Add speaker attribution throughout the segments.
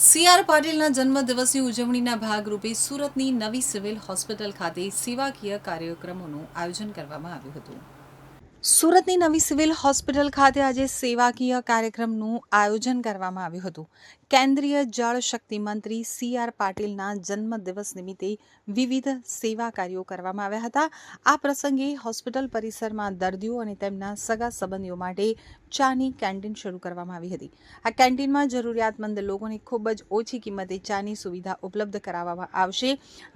Speaker 1: સી.આર. પાટીલના જન્મદિવસની ઉજવણીના ભાગરૂપે સુરતની નવી સિવિલ હોસ્પિટલ ખાતે સેવાકીય કાર્યક્રમોનું આયોજન કરવામાં આવ્યું હતું। સુરતની નવી સિવિલ હોસ્પિટલ ખાતે આજે સેવાકીય કાર્યક્રમનું આયોજન કરવામાં આવ્યું હતું। કેન્દ્રીય જળ શક્તિ મંત્રી સી.આર. પાટીલના જન્મદિવસ નિમિત્તે વિવિધ સેવા કાર્યો કરવામાં આવ્યા હતા। આ પ્રસંગે હોસ્પિટલ પરિસરમાં દર્દીઓ અને તેમના સગા સંબંધીઓ માટે ચાની કેન્ટીન શરૂ કરવામાં આવી હતી। આ કેન્ટીનમાં જરૂરિયાતમંદ લોકોને ખૂબ જ ઓછી કિંમતે ચાની સુવિધા ઉપલબ્ધ કરાવવામાં આવશે,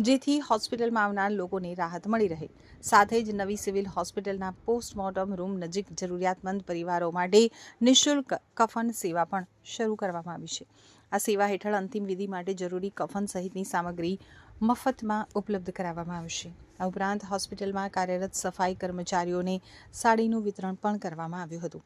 Speaker 1: જેથી હોસ્પિટલમાં આવનાર લોકોને રાહત મળી રહે। સાથે જ નવી સિવિલ હોસ્પિટલના પોસ્ટમોર્ટમ રૂમ નજીક જરૂરિયાતમંદ પરિવારો માટે નિઃશુલ્ક કફન સેવા પણ શરૂ કરવામાં આવી છે। આ સેવા હેઠળ અંતિમ વિધિ માટે જરૂરી કફન સહિતની સામગ્રી મફતમાં ઉપલબ્ધ કરાવવામાં આવશે। આ ઉપરાંત હોસ્પિટલમાં કાર્યરત સફાઈ કર્મચારીઓને સાડીનું વિતરણ પણ કરવામાં આવ્યું હતું।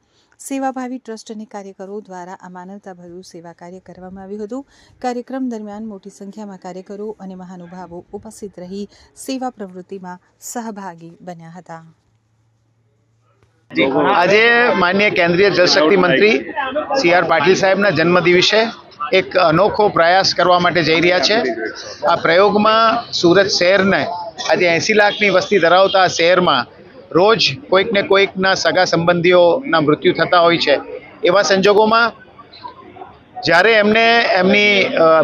Speaker 1: સેવાભાવી ટ્રસ્ટ અને કાર્યકરો દ્વારા આ માનવતાભર્યું સેવા કાર્ય કરવામાં આવ્યું હતું। કાર્યક્રમ દરમિયાન મોટી સંખ્યામાં કાર્યકરો અને મહાનુભાવો ઉપસ્થિત રહી સેવા પ્રવૃત્તિમાં સહભાગી બન્યા હતા।
Speaker 2: આજે માનनीय केंद्रीय जलशक्ति मंत्री સી.આર. પાટીલ સાહેબના જન્મદિવસે એક અનોખો પ્રયાસ કરવા માટે જઈ રહ્યા છે। આ પ્રયોગમાં સુરત શહેરને આજે 80 લાખની વસ્તી ધરાવતા આ શહેરમાં રોજ કોઈક ને કોઈકના સગા સંબંધીઓના મૃત્યુ થતા હોય છે। એવા સંજોગોમાં જ્યારે એમને એમની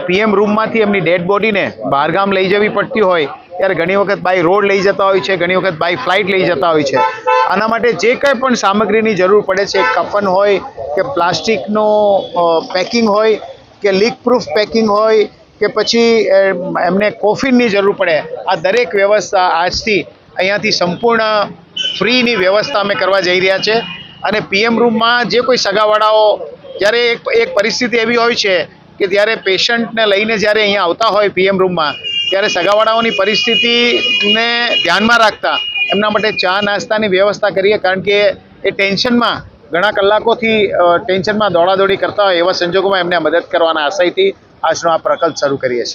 Speaker 2: પીએમ રૂમમાંથી એમની ડેડ બોડીને બહારગામ લઈ જવી પડતી હોય ત્યારે ઘણી વખત બાય રોડ લઈ જતા હોય છે, ઘણી વખત બાય ફ્લાઇટ લઈ જતા હોય છે। આના માટે જે કંઈ પણ સામગ્રીની જરૂર પડે છે, કફન હોય કે પ્લાસ્ટિકનો પેકિંગ હોય કે લીક પ્રૂફ પેકિંગ હોય કે પછી એમને કોફિનની જરૂર પડે, આ દરેક વ્યવસ્થા આજથી અહીંયાથી સંપૂર્ણ ફ્રીની વ્યવસ્થા અમે કરવા જઈ રહ્યા છે। અને પીએમ રૂમમાં જે કોઈ સગાવાળાઓ જ્યારે એક પરિસ્થિતિ એવી હોય છે કે ત્યારે પેશન્ટને લઈને જ્યારે અહીંયા આવતા હોય પીએમ રૂમમાં, ત્યારે સગાવાળાઓની પરિસ્થિતિને ધ્યાનમાં રાખતા એમના માટે ચા નાસ્તાની વ્યવસ્થા કરીએ, કારણ કે એ ટેન્શનમાં ઘણા કલાકોથી ટેન્શનમાં દોડાદોડી કરતા હોય એવા સંજોગોમાં એમને મદદ કરવાના આશયથી આજનો આ પ્રકલ્પ શરૂ કરીએ છીએ।